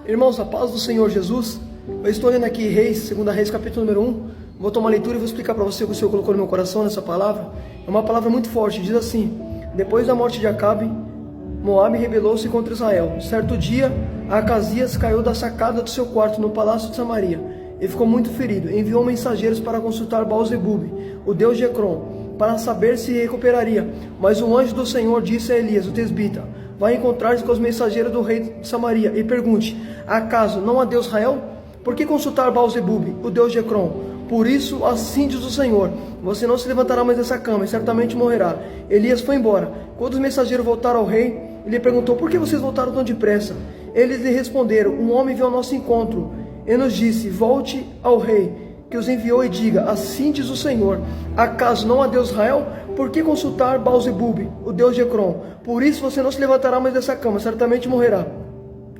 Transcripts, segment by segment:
Irmãos, a paz do Senhor Jesus. Eu estou lendo aqui Reis, 2 Reis, capítulo número 1. Vou tomar a leitura e vou explicar para você o que o Senhor colocou no meu coração nessa palavra. É uma palavra muito forte, diz assim: depois da morte de Acabe, Moabe rebelou-se contra Israel. Certo dia, Acasias caiu da sacada do seu quarto no palácio de Samaria e ficou muito ferido. Enviou mensageiros para consultar Baal-zebub, o deus de Ecrom, para saber se recuperaria. Mas o anjo do Senhor disse a Elias, o tesbita: vai encontrar-se com os mensageiros do rei de Samaria e pergunte: acaso não há Deus Israel? Por que consultar Baal-zebub, o deus de Ecrom? Por isso, assim diz o Senhor: você não se levantará mais dessa cama e certamente morrerá. Elias foi embora. Quando os mensageiros voltaram ao rei, ele perguntou: por que vocês voltaram tão depressa? Eles lhe responderam: um homem veio ao nosso encontro e nos disse: volte ao rei que os enviou e diga: assim diz o Senhor: acaso não há Deus Israel? Por que consultar Baal-zebub, o deus de Ecrom? Por isso você não se levantará mais dessa cama, certamente morrerá.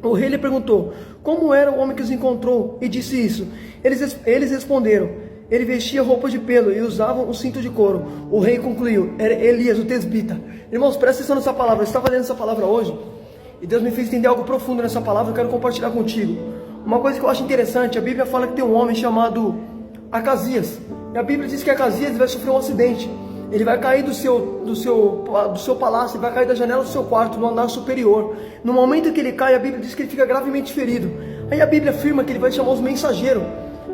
O rei lhe perguntou: como era o homem que os encontrou? E disse isso. Eles responderam: ele vestia roupa de pelo e usava um cinto de couro. O rei concluiu: era Elias, o tesbita. Irmãos, presta atenção nessa palavra. Eu estava lendo essa palavra hoje e Deus me fez entender algo profundo nessa palavra. Eu quero compartilhar contigo. Uma coisa que eu acho interessante: a Bíblia fala que tem um homem chamado Acasias. E a Bíblia diz que Acasias vai sofrer um acidente. Ele vai cair do seu palácio, ele vai cair da janela do seu quarto, no andar superior. No momento que ele cai, a Bíblia diz que ele fica gravemente ferido. Aí a Bíblia afirma que ele vai chamar os mensageiros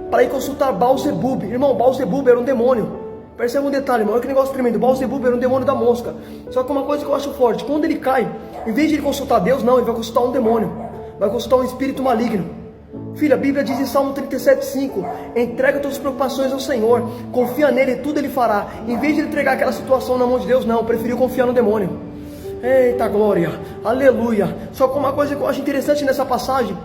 para ir consultar Baal-zebub. Irmão, Baal-zebub era um demônio. Percebe um detalhe, irmão, olha que negócio tremendo. Baal-zebub era um demônio da mosca. Só que uma coisa que eu acho forte: quando ele cai, em vez de ele consultar Deus, não, ele vai consultar um demônio. Vai consultar um espírito maligno. Filho, a Bíblia diz em Salmo 37,5: entrega todas as preocupações ao Senhor, confia nele e tudo ele fará. Em vez de ele entregar aquela situação na mão de Deus, não, preferiu confiar no demônio. Eita glória, aleluia. Só que uma coisa que eu acho interessante nessa passagem: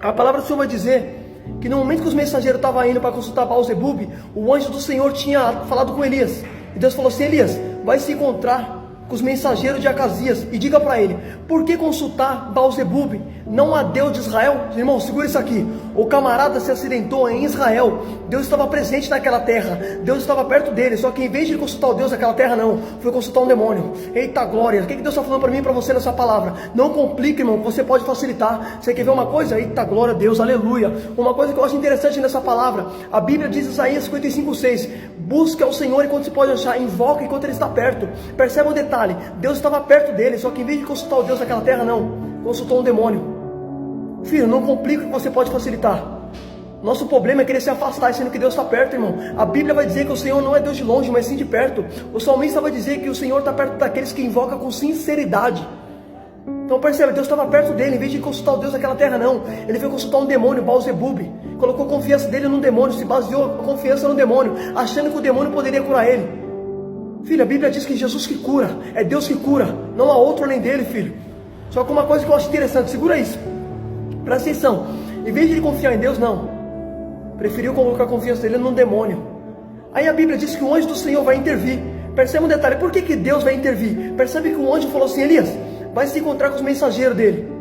a palavra do Senhor vai dizer que no momento que os mensageiros estavam indo para consultar Baal-zebub, o anjo do Senhor tinha falado com Elias. E Deus falou assim: Elias, vai se encontrar com os mensageiros de Acasias e diga para ele: por que consultar Baal-zebub? Não há Deus de Israel? Irmão, segura isso aqui. O camarada se acidentou em Israel. Deus estava presente naquela terra. Deus estava perto dele. Só que em vez de consultar o Deus daquela terra, não, foi consultar um demônio. Eita glória. O que Deus está falando para mim e para você nessa palavra? Não complique, irmão, você pode facilitar. Você quer ver uma coisa? Eita glória a Deus, aleluia. Uma coisa que eu acho interessante nessa palavra: a Bíblia diz em Isaías 55,6: busque ao Senhor enquanto se pode achar, invoca enquanto ele está perto. Percebe um detalhe: Deus estava perto dele. Só que em vez de consultar o Deus daquela terra, não, consultou um demônio. Filho, não complica o que você pode facilitar. Nosso problema é querer se afastar, sendo que Deus está perto, irmão. A Bíblia vai dizer que o Senhor não é Deus de longe, mas sim de perto. O salmista vai dizer que o Senhor está perto daqueles que invocam com sinceridade. Então percebe, Deus estava perto dele. Em vez de consultar o Deus daquela terra, não, ele foi consultar um demônio, Baal-zebub. Colocou a confiança dele num demônio, se baseou a confiança no demônio, achando que o demônio poderia curar ele. Filho, a Bíblia diz que Jesus que cura, é Deus que cura, não há outro além dele, filho. Só que uma coisa que eu acho interessante, segura isso, presta atenção: em vez de ele confiar em Deus, não, preferiu colocar a confiança dele num demônio. Aí a Bíblia diz que o anjo do Senhor vai intervir. Percebe um detalhe: por que Deus vai intervir? Percebe que o anjo falou assim: Elias, vai se encontrar com os mensageiros dele.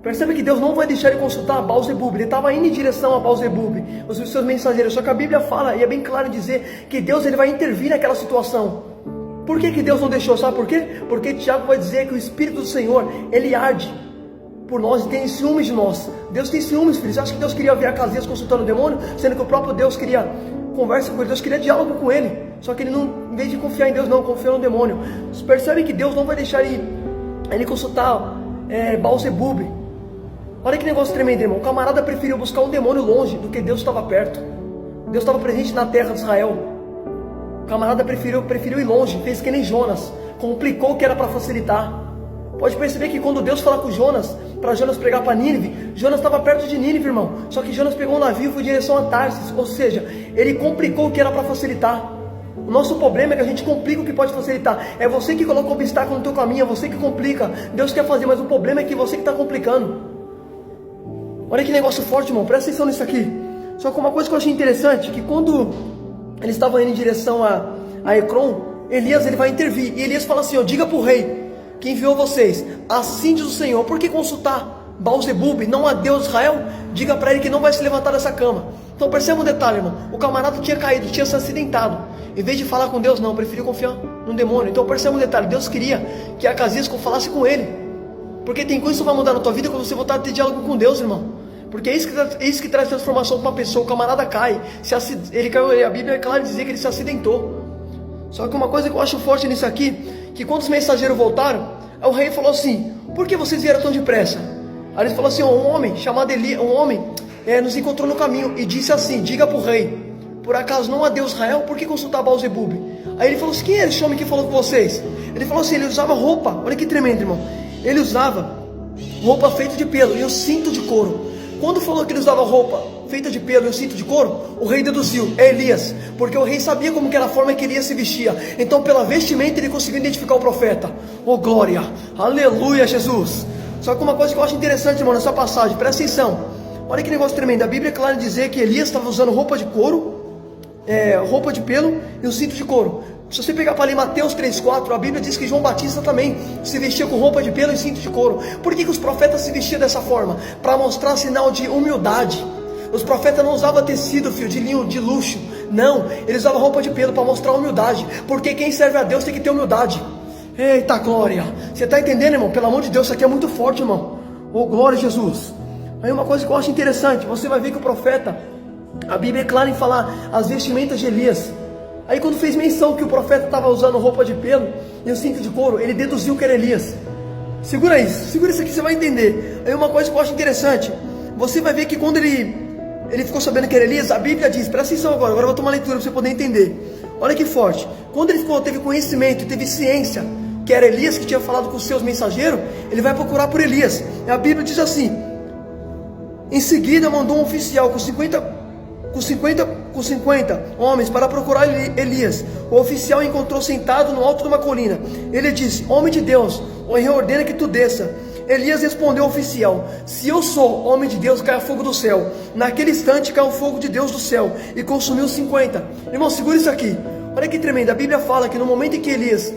Percebe que Deus não vai deixar ele consultar Baal-zebub. Ele estava indo em direção a Baal-zebub, os seus mensageiros. Só que a Bíblia fala, e é bem claro em dizer, que Deus ele vai intervir naquela situação. Por que Deus não deixou? Sabe por quê? Porque Tiago vai dizer que o Espírito do Senhor, ele arde por nós e tem ciúmes de nós. Deus tem ciúmes, filhos. Você acha que Deus queria ver Acasias consultando o demônio? Sendo que o próprio Deus queria conversa com ele, Deus queria diálogo com ele. Só que ele não, em vez de confiar em Deus, não, confiou no demônio. Você percebe que Deus não vai deixar ele consultar Baal-zebub. Olha que negócio tremendo, irmão. O camarada preferiu buscar um demônio longe do que Deus estava perto. Deus estava presente na terra de Israel. O camarada preferiu ir longe, fez que nem Jonas, complicou o que era para facilitar. Pode perceber que quando Deus fala com Jonas, para Jonas pregar para Nínive, Jonas estava perto de Nínive, irmão. Só que Jonas pegou um navio e foi em direção a Tarsis. Ou seja, ele complicou o que era para facilitar. O nosso problema é que a gente complica o que pode facilitar. É você que coloca o obstáculo no teu caminho, é você que complica. Deus quer fazer, mas o problema é que você que está complicando. Olha que negócio forte, irmão, presta atenção nisso aqui. Só que uma coisa que eu achei interessante, que quando eles estavam indo em direção a Ecrom, Elias ele vai intervir. E Elias fala assim: ó, diga para o rei que enviou vocês, assim diz o Senhor: por que consultar Baal-zebub? Não há Deus de Israel? Diga para ele que não vai se levantar dessa cama. Então perceba um detalhe, irmão: o camarada tinha caído, tinha se acidentado. Em vez de falar com Deus, não, preferiu confiar num demônio. Então perceba um detalhe: Deus queria que Acasias falasse com ele. Porque tem coisa que só vai mudar na tua vida quando você voltar a ter diálogo com Deus, irmão. Porque é isso que traz transformação para uma pessoa. O camarada cai, ele caiu, a Bíblia é clara em dizer que ele se acidentou. Só que uma coisa que eu acho forte nisso aqui, que quando os mensageiros voltaram, o rei falou assim: por que vocês vieram tão depressa? Aí ele falou assim: um homem chamado Elias, nos encontrou no caminho e disse assim: diga para o rei, por acaso não há Deus Israel, por que consultar Baal-Zebub? Aí ele falou assim: quem é esse homem que falou com vocês? Ele falou assim: ele usava roupa, olha que tremendo, irmão. Ele usava roupa feita de pelo e um cinto de couro. Quando falou que ele usava roupa feita de pelo e um cinto de couro, o rei deduziu: é Elias, porque o rei sabia como que era a forma que Elias se vestia. Então pela vestimenta ele conseguiu identificar o profeta. Oh glória, aleluia Jesus. Só que uma coisa que eu acho interessante, irmão, nessa passagem, presta atenção. Olha que negócio tremendo, a Bíblia é clara em dizer que Elias estava usando roupa de couro, roupa de pelo e um cinto de couro. Se você pegar para ler Mateus 3,4, a Bíblia diz que João Batista também se vestia com roupa de pelo e cinto de couro. Por que os profetas se vestiam dessa forma? Para mostrar sinal de humildade. Os profetas não usavam tecido, filho, de linho, de luxo. Não, eles usavam roupa de pelo para mostrar humildade. Porque quem serve a Deus tem que ter humildade. Eita glória! Você está entendendo, irmão? Pelo amor de Deus, isso aqui é muito forte, irmão. Oh glória a Jesus! Aí uma coisa que eu acho interessante, você vai ver que o profeta, a Bíblia é clara em falar as vestimentas de Elias. Aí quando fez menção que o profeta estava usando roupa de pelo e um cinto de couro, ele deduziu que era Elias. Segura isso aqui, você vai entender. Aí uma coisa que eu acho interessante, você vai ver que quando ele ficou sabendo que era Elias, a Bíblia diz, presta atenção agora eu vou tomar leitura para você poder entender. Olha que forte, quando ele teve conhecimento, teve ciência que era Elias que tinha falado com os seus mensageiros, ele vai procurar por Elias. E a Bíblia diz assim: em seguida mandou um oficial com 50 homens para procurar Elias. O oficial encontrou sentado no alto de uma colina. Ele disse: homem de Deus, o rei ordena que tu desça. Elias respondeu ao oficial: se eu sou homem de Deus, cai fogo do céu. Naquele instante caiu o fogo de Deus do céu e consumiu 50. Irmão, segura isso aqui. Olha que tremendo, a Bíblia fala que no momento em que Elias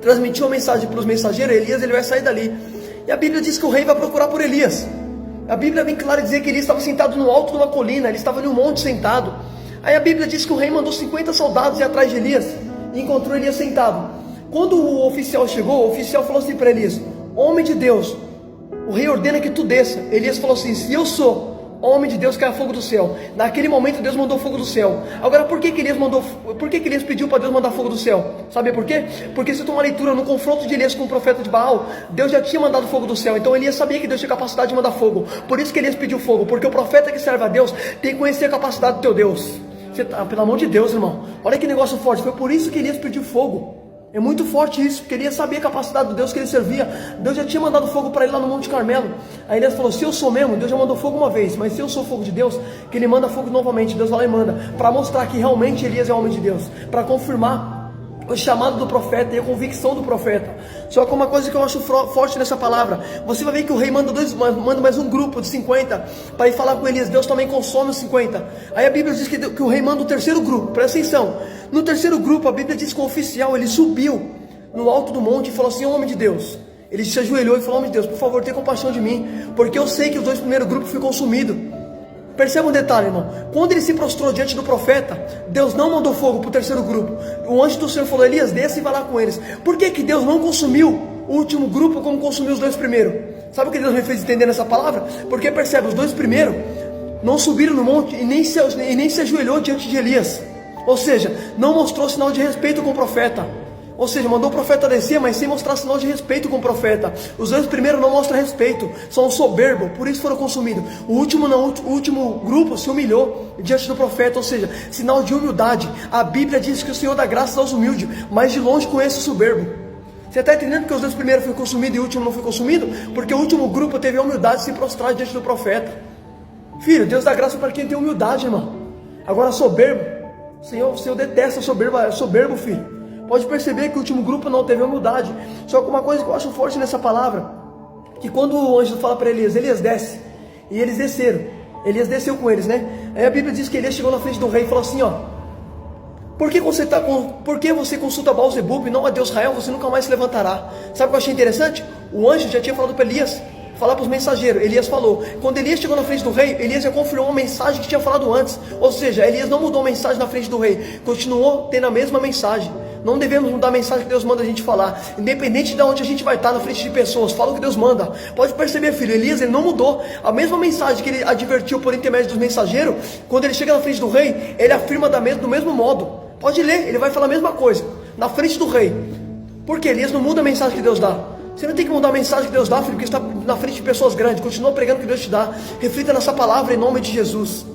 transmitiu a mensagem para os mensageiros, Elias ele vai sair dali. E a Bíblia diz que o rei vai procurar por Elias. A Bíblia vem clara dizer que Elias estava sentado no alto de uma colina, ele estava em um monte sentado. Aí a Bíblia diz que o rei mandou 50 soldados ir atrás de Elias e encontrou Elias sentado. Quando o oficial chegou, o oficial falou assim para Elias: homem de Deus, o rei ordena que tu desça. Elias falou assim: se eu sou homem de Deus, cai fogo do céu. Naquele momento Deus mandou fogo do céu. Agora por que Elias pediu para Deus mandar fogo do céu? Sabe por quê? Porque se tu uma leitura no confronto de Elias com o profeta de Baal, Deus já tinha mandado fogo do céu. Então Elias sabia que Deus tinha capacidade de mandar fogo. Por isso que Elias pediu fogo, porque o profeta que serve a Deus tem que conhecer a capacidade do teu Deus. Pelo amor de Deus, irmão, olha que negócio forte. Foi por isso que Elias pediu fogo. É muito forte isso, porque ele ia saber a capacidade do Deus que ele servia. Deus já tinha mandado fogo para ele lá no Monte Carmelo. Aí Elias falou: se eu sou mesmo, Deus já mandou fogo uma vez, mas se eu sou fogo de Deus, que ele manda fogo novamente. Deus vai lá e manda, para mostrar que realmente Elias é homem de Deus, para confirmar o chamado do profeta e a convicção do profeta. Só que uma coisa que eu acho forte nessa palavra, você vai ver que o rei manda mais um grupo de 50 para ir falar com Elias. Deus também consome os 50. Aí a Bíblia diz que o rei manda o terceiro grupo, presta atenção. No terceiro grupo a Bíblia diz que o oficial ele subiu no alto do monte e falou assim: homem de Deus, ele se ajoelhou e falou: homem de Deus, por favor, tenha compaixão de mim, porque eu sei que os dois primeiros grupos foram consumidos. Perceba um detalhe, irmão. Quando ele se prostrou diante do profeta, Deus não mandou fogo para o terceiro grupo. O anjo do Senhor falou: Elias, desça e vai lá com eles. Por que Deus não consumiu o último grupo como consumiu os dois primeiros? Sabe o que Deus me fez entender nessa palavra? Porque percebe, os dois primeiros não subiram no monte e nem se ajoelhou diante de Elias. Ou seja, não mostrou sinal de respeito com o profeta. Ou seja, mandou o profeta descer, mas sem mostrar sinal de respeito com o profeta. Os dois primeiros não mostram respeito, são soberbos, por isso foram consumidos. O último grupo se humilhou diante do profeta, ou seja, sinal de humildade. A Bíblia diz que o Senhor dá graça aos humildes, mas de longe conhece o soberbo. Você está entendendo que os dois primeiros foram consumidos e o último não foi consumido? Porque o último grupo teve a humildade de se prostrar diante do profeta. Filho, Deus dá graça para quem tem humildade, irmão. Agora soberbo, o Senhor detesta soberbo, filho. Pode perceber que o último grupo não teve humildade. Só que uma coisa que eu acho forte nessa palavra, que quando o anjo fala para Elias: Elias desce, e eles desceram, Elias desceu com eles, né? Aí a Bíblia diz que Elias chegou na frente do rei e falou assim: ó, por que você consulta Baal-Zebub e não a Deus Israel? Você nunca mais se levantará. Sabe o que eu achei interessante? O anjo já tinha falado para Elias falar para os mensageiros. Elias falou. Quando Elias chegou na frente do rei, Elias já confirmou uma mensagem que tinha falado antes. Ou seja, Elias não mudou a mensagem na frente do rei, continuou tendo a mesma mensagem. Não devemos mudar a mensagem que Deus manda a gente falar. Independente de onde a gente vai estar, na frente de pessoas, fala o que Deus manda. Pode perceber, filho, Elias, ele não mudou. A mesma mensagem que ele advertiu por intermédio dos mensageiros, quando ele chega na frente do rei, ele afirma do mesmo modo. Pode ler, ele vai falar a mesma coisa, na frente do rei. Porque Elias não muda a mensagem que Deus dá. Você não tem que mudar a mensagem que Deus dá, filho, porque está na frente de pessoas grandes. Continua pregando o que Deus te dá. Reflita nessa palavra em nome de Jesus.